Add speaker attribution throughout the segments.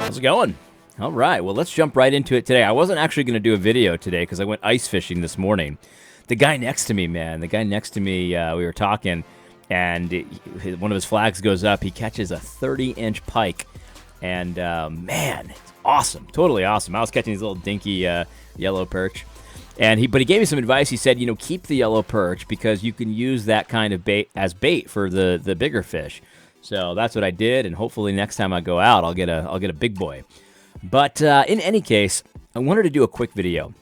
Speaker 1: How's it going? All right, well, let's jump right into it today. I wasn't actually going to do a video today because I went ice fishing this morning. The guy next to me, we were talking, and one of his flags goes up. He catches a 30-inch pike, and man, it's awesome, totally awesome. I was catching these little dinky yellow perch, but he gave me some advice. He said, keep the yellow perch because you can use that kind of bait as bait for the bigger fish. So that's what I did, and hopefully next time I go out, I'll get a big boy. But in any case, I wanted to do a quick video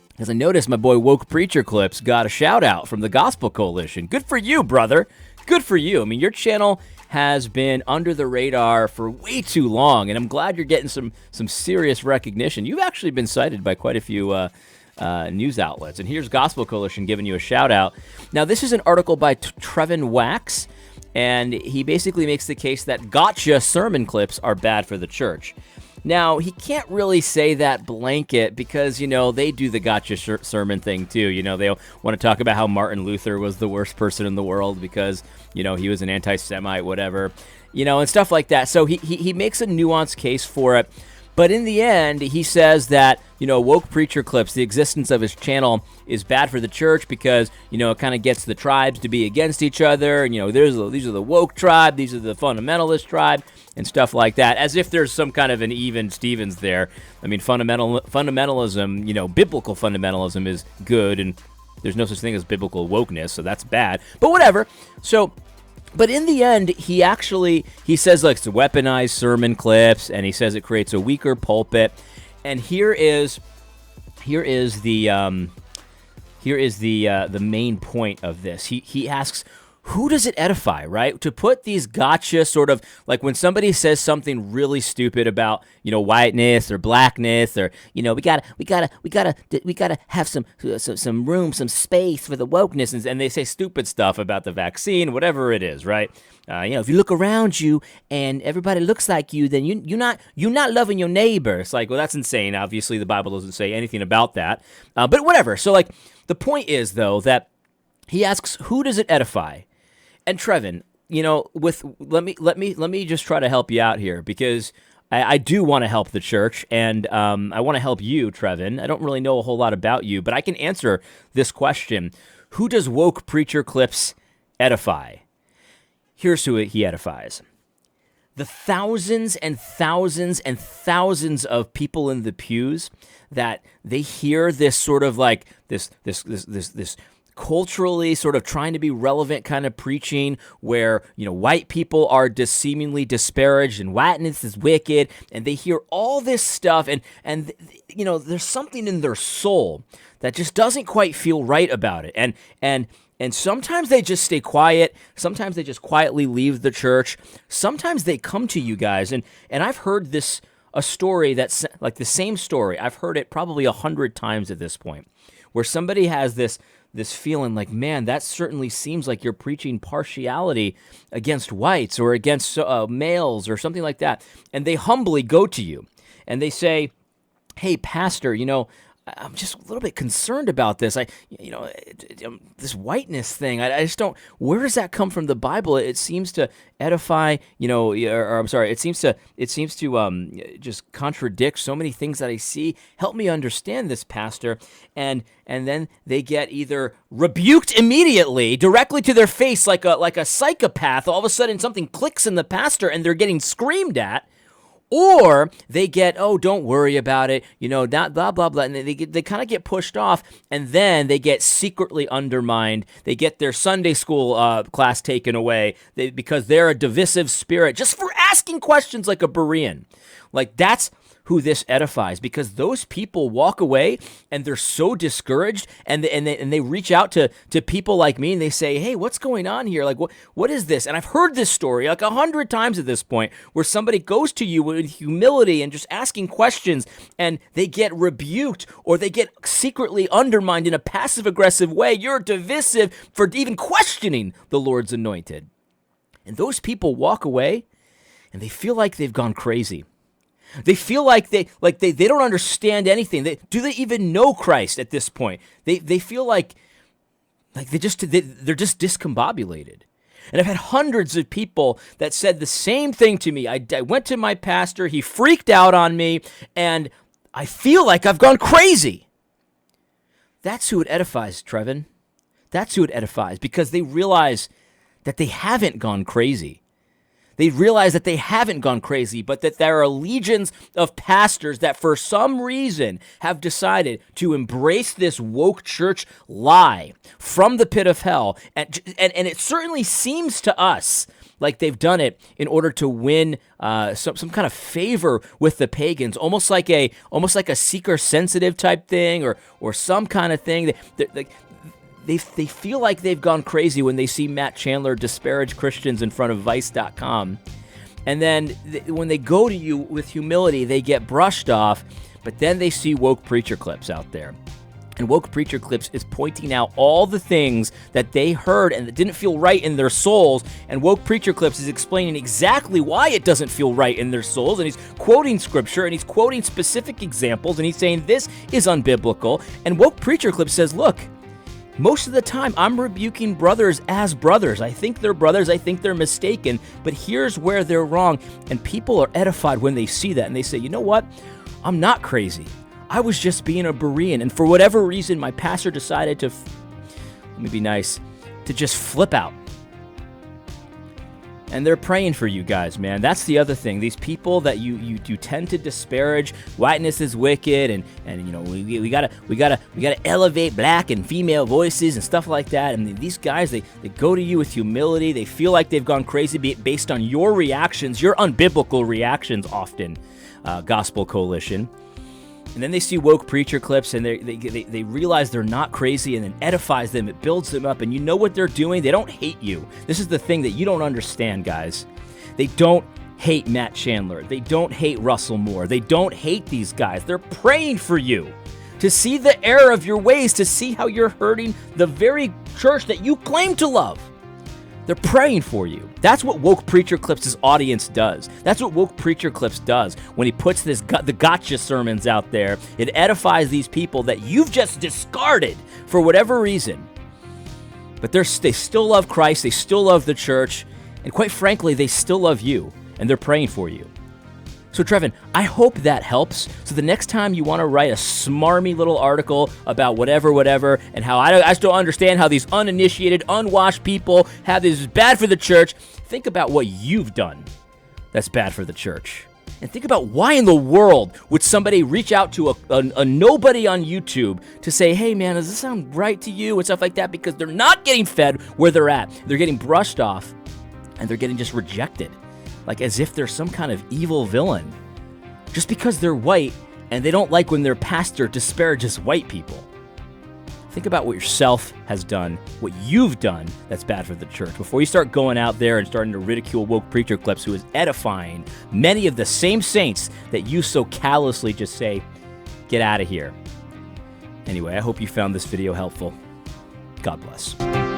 Speaker 1: because I noticed my boy Woke Preacher Clips got a shout out from the Gospel Coalition. Good for you, brother. Good for you. I mean, your channel has been under the radar for way too long, and I'm glad you're getting some serious recognition. You've actually been cited by quite a few news outlets, and here's Gospel Coalition giving you a shout out. Now, this is an article by Trevin Wax, and he basically makes the case that gotcha sermon clips are bad for the church. Now, he can't really say that blanket because, they do the gotcha sermon thing too. They want to talk about how Martin Luther was the worst person in the world because, he was an anti-Semite, whatever, and stuff like that. So he makes a nuanced case for it. But in the end, he says that, Woke Preacher Clips, the existence of his channel is bad for the church because, it kind of gets the tribes to be against each other. And, these are the woke tribe, these are the fundamentalist tribe, and stuff like that, as if there's some kind of an even Stevens there. I mean, fundamentalism, biblical fundamentalism is good, and there's no such thing as biblical wokeness, so that's bad. But whatever. But in the end, he says it's weaponized sermon clips, and he says it creates a weaker pulpit. And here is the main point of this. He asks, who does it edify, right? To put these gotcha sort of like when somebody says something really stupid about, whiteness or blackness or, we gotta have some room, some space for the wokeness. And they say stupid stuff about the vaccine, whatever it is, right? If you look around you and everybody looks like you, then you're not loving your neighbor. It's like, well, that's insane. Obviously, the Bible doesn't say anything about that. But whatever. So the point is though, that he asks, who does it edify? And Trevin, let me just try to help you out here because I do want to help the church, and I want to help you, Trevin. I don't really know a whole lot about you, but I can answer this question. Who does Woke Preacher Clips edify? Here's who he edifies. The thousands and thousands and thousands of people in the pews that they hear this sort of like this culturally sort of trying to be relevant kind of preaching where, white people are seemingly disparaged and whiteness is wicked, and they hear all this stuff and there's something in their soul that just doesn't quite feel right about it. And sometimes they just stay quiet. Sometimes they just quietly leave the church. Sometimes they come to you guys, and I've heard a story that's like the same story. I've heard it probably 100 times at this point, where somebody has this feeling like, man, that certainly seems like you're preaching partiality against whites or against males or something like that. And they humbly go to you and they say, hey, pastor, I'm just a little bit concerned about this. This whiteness thing. I just don't. Where does that come from the Bible? It seems to edify. It seems to just contradict so many things that I see. Help me understand this, pastor. And then they get either rebuked immediately, directly to their face, like a psychopath. All of a sudden, something clicks in the pastor, and they're getting screamed at. Or they get, oh, don't worry about it, not blah, blah, blah, and they kind of get pushed off, and then they get secretly undermined. They get their Sunday school class taken away because they're a divisive spirit just for asking questions like a Berean. Like, that's who this edifies, because those people walk away and they're so discouraged, and they reach out to people like me and they say, hey, what's going on here? Like, what is this? And I've heard this story like 100 times at this point, where somebody goes to you with humility and just asking questions, and they get rebuked or they get secretly undermined in a passive aggressive way. You're divisive for even questioning the Lord's anointed. And those people walk away and they feel like they've gone crazy. They feel like they don't understand anything. Do they even know Christ at this point? They feel like they're just discombobulated. And I've had hundreds of people that said the same thing to me. I went to my pastor, he freaked out on me, and I feel like I've gone crazy. That's who it edifies, Trevin. That's who it edifies, because they realize that they haven't gone crazy. They realize that they haven't gone crazy, but that there are legions of pastors that for some reason have decided to embrace this woke church lie from the pit of hell. And it certainly seems to us like they've done it in order to win some kind of favor with the pagans, almost like a seeker-sensitive type thing, or some kind of thing. They feel like they've gone crazy when they see Matt Chandler disparage Christians in front of Vice.com. And then when they go to you with humility, they get brushed off, but then they see woke preacher clips out there. And woke preacher clips is pointing out all the things that they heard and that didn't feel right in their souls. And woke preacher clips is explaining exactly why it doesn't feel right in their souls. And he's quoting scripture and he's quoting specific examples and he's saying this is unbiblical. And woke preacher clips says, look, most of the time, I'm rebuking brothers as brothers. I think they're brothers. I think they're mistaken. But here's where they're wrong. And people are edified when they see that. And they say, you know what? I'm not crazy. I was just being a Berean. And for whatever reason, my pastor decided to, let me be nice, to just flip out. And they're praying for you guys, man. That's the other thing. These people that you tend to disparage, whiteness is wicked, and you know we gotta elevate black and female voices and stuff like that. And these guys, they go to you with humility. They feel like they've gone crazy based on your reactions, your unbiblical reactions, often. Gospel Coalition. And then they see woke preacher clips, and they realize they're not crazy, and then edifies them. It builds them up, and you know what they're doing? They don't hate you. This is the thing that you don't understand, guys. They don't hate Matt Chandler. They don't hate Russell Moore. They don't hate these guys. They're praying for you to see the error of your ways, to see how you're hurting the very church that you claim to love. They're praying for you. That's what woke preacher clips' audience does. That's what woke preacher clips does when he puts the gotcha sermons out there. It edifies these people that you've just discarded for whatever reason. But they still love Christ. They still love the church. And quite frankly, they still love you. And they're praying for you. So, Trevin, I hope that helps. So the next time you want to write a smarmy little article about whatever, and how I just don't understand how these uninitiated, unwashed people have this is bad for the church, think about what you've done that's bad for the church. And think about why in the world would somebody reach out to a nobody on YouTube to say, hey, man, does this sound right to you? And stuff like that, because they're not getting fed where they're at. They're getting brushed off, and they're getting just rejected. Like as if they're some kind of evil villain. Just because they're white and they don't like when their pastor disparages white people. Think about what yourself has done, what you've done that's bad for the church, before you start going out there and starting to ridicule woke preacher clips who is edifying many of the same saints that you so callously just say, get out of here. Anyway, I hope you found this video helpful. God bless.